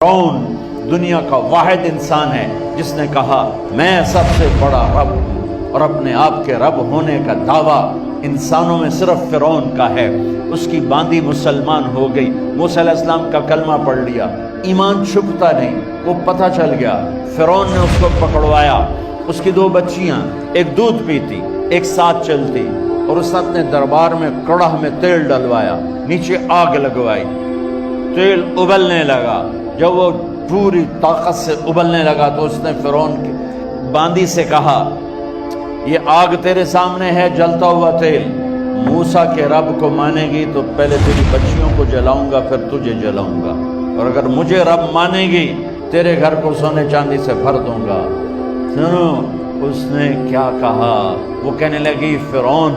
فرعون دنیا کا واحد انسان ہے جس نے کہا میں سب سے بڑا رب ہوں، اور اپنے آپ کے رب ہونے کا دعویٰ انسانوں میں صرف فرعون کا ہے۔ اس کی باندی مسلمان ہو گئی، موسیٰ علیہ السلام کا کلمہ پڑھ لیا، ایمان چھپتا نہیں، وہ پتہ چل گیا۔ فرعون نے اس کو پکڑوایا، اس کی 2 بچیاں، ایک دودھ پیتی ایک ساتھ چلتی، اور اس نے اپنے دربار میں کڑاہ میں تیل ڈلوایا، نیچے آگ لگوائی، تیل ابلنے لگا۔ جب وہ پوری طاقت سے ابلنے لگا تو اس نے فرعون کی باندی سے کہا یہ آگ تیرے سامنے ہے، جلتا ہوا تیل، موسیٰ کے رب کو مانے گی تو پہلے تیری بچیوں کو جلاؤں گا پھر تجھے جلاؤں گا، اور اگر مجھے رب مانے گی تیرے گھر کو سونے چاندی سے بھر دوں گا۔ سنو اس نے کیا کہا، وہ کہنے لگی فرعون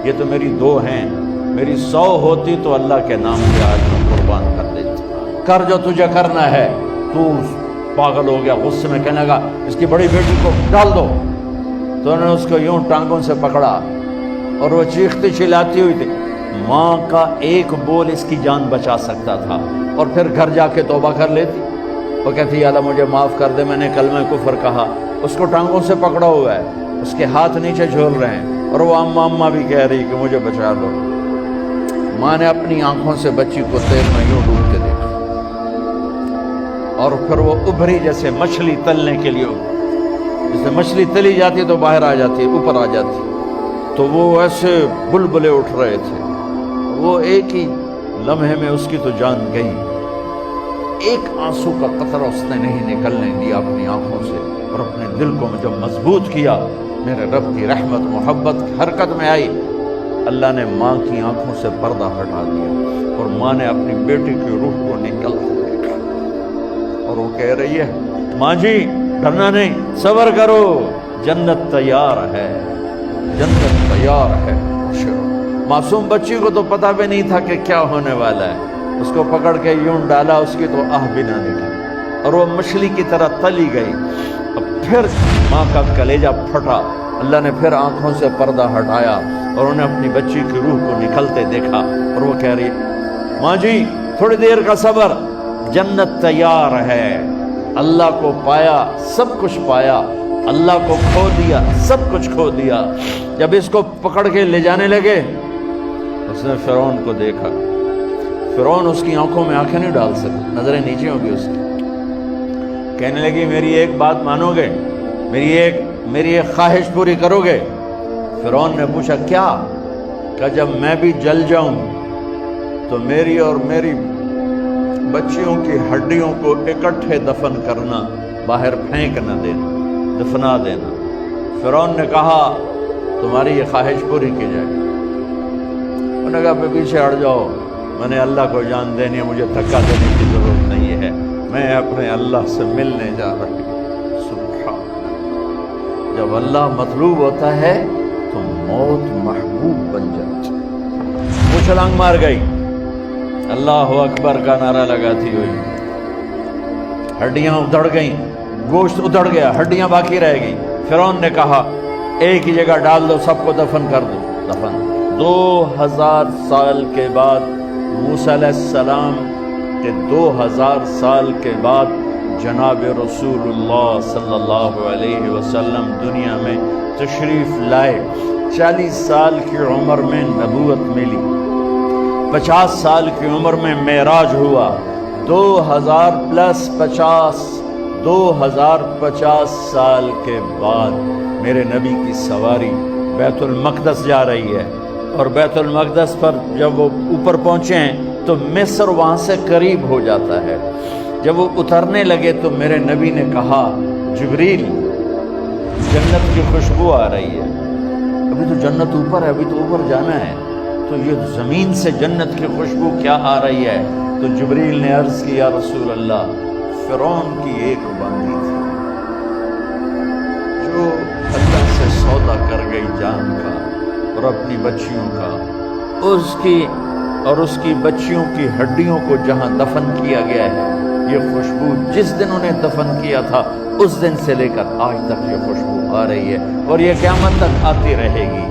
یہ تو میری 2 ہیں، میری 100 ہوتی تو اللہ کے نام پہ آج میں قربان کر دیتی، کر جو تجھے کرنا ہے۔ تو پاگل ہو گیا، غصے میں کہنے لگا اس کی بڑی بیٹی کو ڈال دو۔ تو انہوں نے اس کو یوں ٹانگوں سے پکڑا اور وہ چیختی چلاتی ہوئی تھی۔ ماں کا ایک بول اس کی جان بچا سکتا تھا، اور پھر گھر جا کے توبہ کر لیتی۔ وہ کہتی یا اللہ مجھے معاف کر دے، میں نے کلمہ کفر کہا۔ اس کو ٹانگوں سے پکڑا ہوا ہے، اس کے ہاتھ نیچے جھول رہے ہیں، اور وہ اماں اماں بھی کہہ رہی کہ مجھے بچا دو۔ ماں نے اپنی آنکھوں سے بچی کو تیل میں یوں ڈوب کے دیکھا، اور پھر وہ ابھری جیسے مچھلی تلنے کے لیے، جیسے مچھلی تلی جاتی تو باہر آ جاتی، اوپر آ جاتی، تو وہ ایسے بلبلے اٹھ رہے تھے۔ وہ ایک ہی لمحے میں اس کی تو جان گئی، ایک آنسو کا قطرہ اس نے نہیں نکلنے دیا اپنی آنکھوں سے، اور اپنے دل کو جب مضبوط کیا، میرے رب کی رحمت محبت حرکت میں آئی۔ اللہ نے ماں کی آنکھوں سے پردہ ہٹا دیا، اور ماں نے اپنی بیٹی کی روح کو نکلتے دیکھا، اور وہ کہہ رہی ہے ماں جی ڈرنا نہیں، صبر کرو، جنت تیار ہے، جنت تیار ہے۔ معصوم بچی کو تو پتہ بھی نہیں تھا کہ کیا ہونے والا ہے، اس کو پکڑ کے یوں ڈالا، اس کی تو آہ بھی نہ نکلی، اور وہ مچھلی کی طرح تلی گئی۔ اب پھر ماں کا کلیجہ پھٹا، اللہ نے پھر آنکھوں سے پردہ ہٹایا، اور انہیں اپنی بچی کی روح کو نکلتے دیکھا، اور وہ کہہ رہی ہے ماں جی تھوڑی دیر کا صبر، جنت تیار ہے۔ اللہ کو پایا سب کچھ پایا، اللہ کو کھو دیا سب کچھ کھو دیا۔ جب اس کو پکڑ کے لے جانے لگے، اس نے فرعون کو دیکھا، فرعون اس کی آنکھوں میں آنکھیں نہیں ڈال سکتا، نظریں نیچے ہوں گی اس کی۔ کہنے لگی میری ایک بات مانو گے، میری ایک خواہش پوری کرو گے؟ فرعون نے پوچھا کیا؟ کہ جب میں بھی جل جاؤں تو میری اور میری بچیوں کی ہڈیوں کو اکٹھے دفن کرنا، باہر پھینک نہ دینا، دفنا دینا۔ فرعون نے کہا تمہاری یہ خواہش پوری کی جائے۔ انہوں نے کہا پہ پیچھے ہٹ جاؤ، میں نے اللہ کو جان دینی ہے، مجھے دھکا دینے کی ضرورت نہیں ہے، میں اپنے اللہ سے ملنے جا رہی ہوں۔ سبحان اللہ، جب اللہ مطلوب ہوتا ہے تو موت محبوب بن جاتی۔ وہ چھلانگ مار گئی، اللہ اکبر کا نعرہ لگاتی ہوئی، ہڈیاں ادھڑ گئیں، گوشت ادھڑ گیا، ہڈیاں باقی رہ گئیں۔ فرعون نے کہا ایک ہی جگہ ڈال دو، سب کو دفن کر دو۔ دفن 2000 سال کے بعد موسیٰ علیہ السلام کے 2000 سال کے بعد جناب رسول اللہ صلی اللہ علیہ وسلم دنیا میں تشریف لائے۔ 40 سال کی عمر میں نبوت ملی، 50 سال کی عمر میں معراج ہوا، 2050 سال کے بعد میرے نبی کی سواری بیت المقدس جا رہی ہے، اور بیت المقدس پر جب وہ اوپر پہنچے ہیں تو مصر وہاں سے قریب ہو جاتا ہے۔ جب وہ اترنے لگے تو میرے نبی نے کہا جبریل جنت کی خوشبو آ رہی ہے، ابھی تو جنت اوپر ہے، ابھی تو اوپر جانا ہے، تو یہ زمین سے جنت کی خوشبو کیا آ رہی ہے؟ تو جبریل نے عرض کی یا رسول اللہ فرعون کی ایک باندی تھی جو اللہ سے سودا کر گئی جان کا اور اپنی بچیوں کا، اس کی بچیوں کی ہڈیوں کو جہاں دفن کیا گیا ہے، یہ خوشبو جس دن انہیں دفن کیا تھا اس دن سے لے کر آج تک یہ خوشبو آ رہی ہے، اور یہ قیامت تک آتی رہے گی۔